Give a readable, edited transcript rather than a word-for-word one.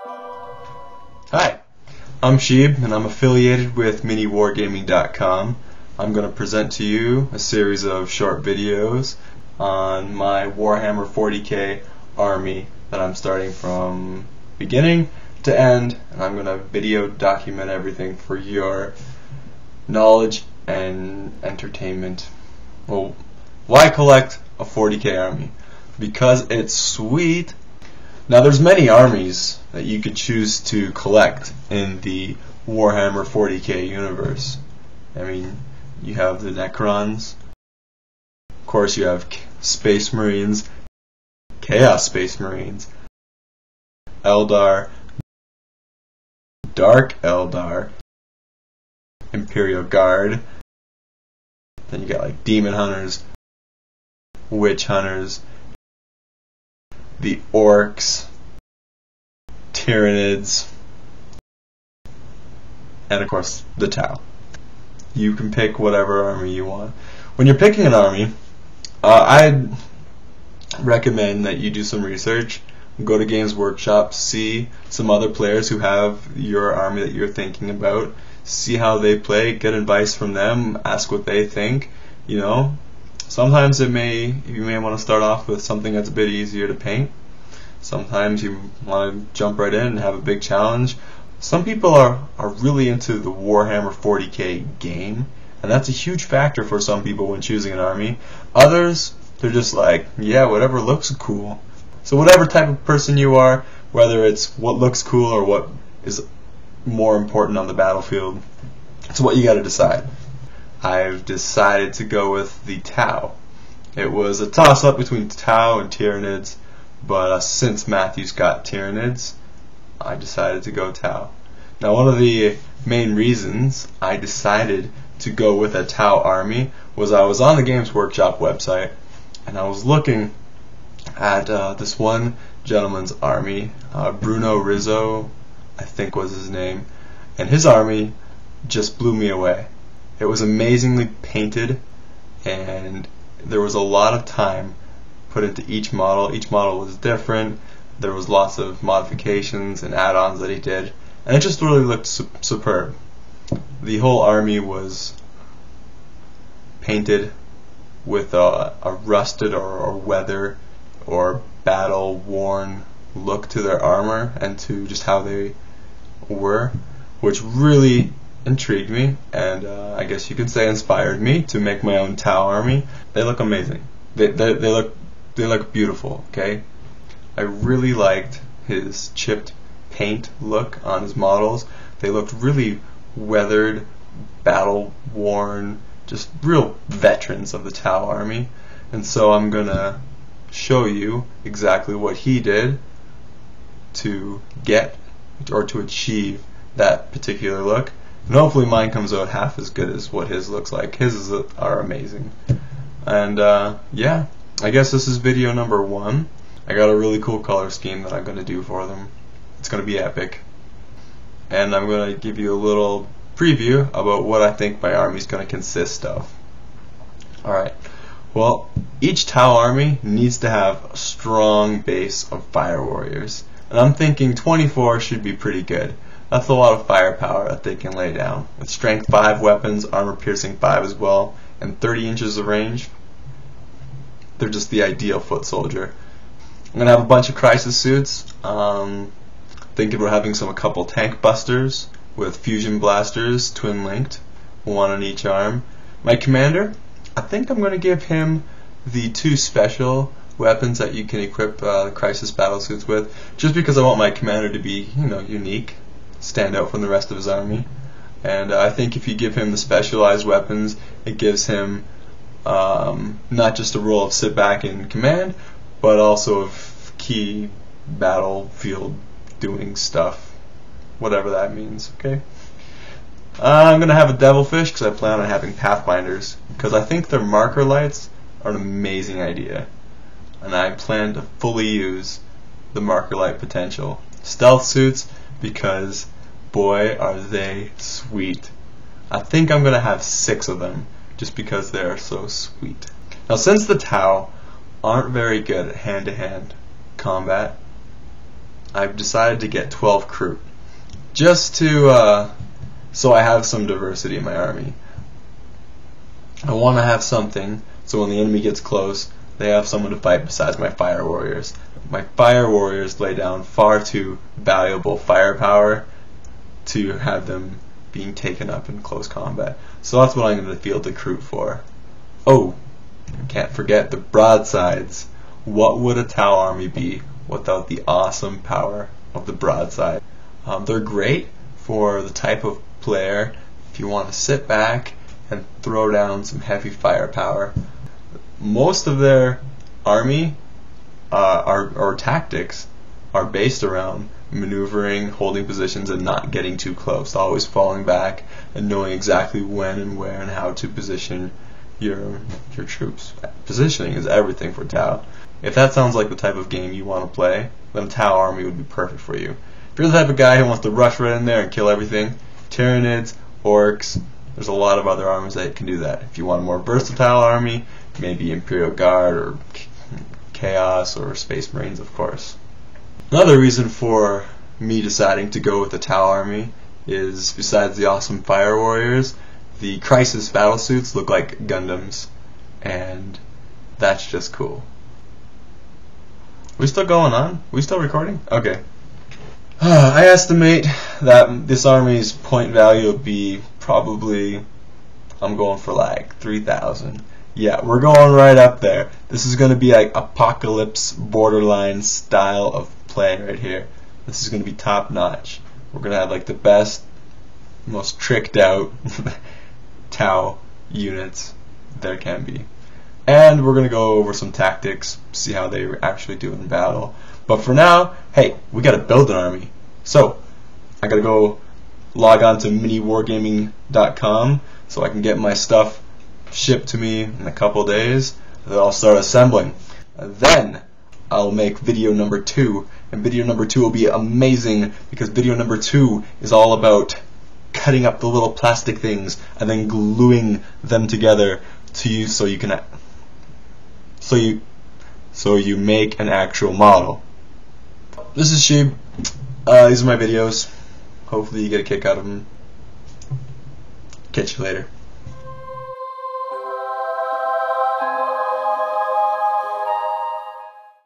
Hi, I'm Sheeb and I'm affiliated with miniwargaming.com. I'm going to present to you a series of short videos on my Warhammer 40k army that I'm starting from beginning to end, and I'm going to video document everything for your knowledge and entertainment. Well, why collect a 40k army? Because it's sweet. Now there's many armies that you could choose to collect in the Warhammer 40k universe. I mean, you have the Necrons, of course you have Space Marines, Chaos Space Marines, Eldar, Dark Eldar, Imperial Guard, then you got like Demon Hunters, Witch Hunters, the Orcs, Tyranids, and of course the Tau. You can pick whatever army you want. When you're picking an army, I'd recommend that you do some research, go to Games Workshop, see some other players who have your army that you're thinking about, see how they play, get advice from them, ask what they think. You know, sometimes you may want to start off with something that's a bit easier to paint. Sometimes you want to jump right in and have a big challenge. Some people are really into the Warhammer 40k game, and that's a huge factor for some people when choosing an army. Others, they're just like, yeah, whatever looks cool. So whatever type of person you are, whether it's what looks cool or what is more important on the battlefield, it's what you got to decide. I've decided to go with the Tau. It was a toss-up between Tau and Tyranids, but since Matthew's got Tyranids, I decided to go Tau. Now, one of the main reasons I decided to go with a Tau army was I was on the Games Workshop website and I was looking at this one gentleman's army, Bruno Rizzo, I think was his name, and his army just blew me away. It was amazingly painted, and there was a lot of time put into each model. Each model was different. There was lots of modifications and add-ons that he did, and it just really looked superb. The whole army was painted with a rusted or weather or battle-worn look to their armor and to just how they were, which really intrigued me, and I guess you could say inspired me to make my own Tau army. They look amazing. They look beautiful. Okay, I really liked his chipped paint look on his models. They looked really weathered, battle worn, just real veterans of the Tau army. And so I'm gonna show you exactly what he did to get or to achieve that particular look. And hopefully mine comes out half as good as what his looks like. His are amazing. And yeah, I guess this is video number 1. I got a really cool color scheme that I'm going to do for them. It's going to be epic. And I'm going to give you a little preview about what I think my army is going to consist of. Alright, well, each Tau army needs to have a strong base of fire warriors. And I'm thinking 24 should be pretty good. That's a lot of firepower that they can lay down. With strength 5 weapons, armor piercing 5 as well, and 30 inches of range, they're just the ideal foot soldier. I'm going to have a bunch of crisis suits. Thinking about having a couple tank busters with fusion blasters, twin linked, one on each arm. My commander, I think I'm going to give him the 2 special weapons that you can equip the crisis battle suits with, just because I want my commander to be, unique, stand out from the rest of his army. And I think if you give him the specialized weapons, it gives him not just a role of sit back and command, but also of key battlefield doing stuff, whatever that means. Okay. I'm gonna have a devilfish because I plan on having pathfinders because I think their marker lights are an amazing idea, and I plan to fully use the marker light potential. Stealth suits because boy are they sweet. I think I'm gonna have 6 of them just because they're so sweet. Now, since the Tau aren't very good at hand-to-hand combat, I've decided to get 12 crew, just to so I have some diversity in my army. I want to have something so when the enemy gets close, they have someone to fight besides my fire warriors. My fire warriors lay down far too valuable firepower to have them being taken up in close combat. So that's what I'm going to field the crew for. Oh, can't forget the broadsides. What would a Tau army be without the awesome power of the broadside? They're great for the type of player if you want to sit back and throw down some heavy firepower. Most of their army or tactics are based around maneuvering, holding positions, and not getting too close, always falling back and knowing exactly when and where and how to position your troops. Positioning is everything for Tau. If that sounds like the type of game you want to play, then a Tau army would be perfect for you. If you're the type of guy who wants to rush right in there and kill everything, Tyranids, Orcs, there's a lot of other armies that can do that. If you want a more versatile army, maybe Imperial Guard or Chaos or Space Marines, of course. Another reason for me deciding to go with the Tau army is, besides the awesome fire warriors, the Crisis battlesuits look like Gundams, and that's just cool. We still going on? We still recording? Okay. I estimate that this army's point value will be probably, I'm going for like 3,000. Yeah, we're going right up there. This is going to be like apocalypse borderline style of play right here. This is going to be top notch. We're going to have like the best, most tricked out Tau units there can be. And we're going to go over some tactics, see how they actually do in battle. But for now, hey, we got to build an army. So, I got to go log on to miniwargaming.com so I can get my stuff shipped to me in a couple days. Then I'll start assembling. Then I'll make video number 2, and video number 2 will be amazing because video number 2 is all about cutting up the little plastic things and then gluing them together to you so you can so you make an actual model. This is Sheeb. These are my videos. Hopefully you get a kick out of them. Catch you later.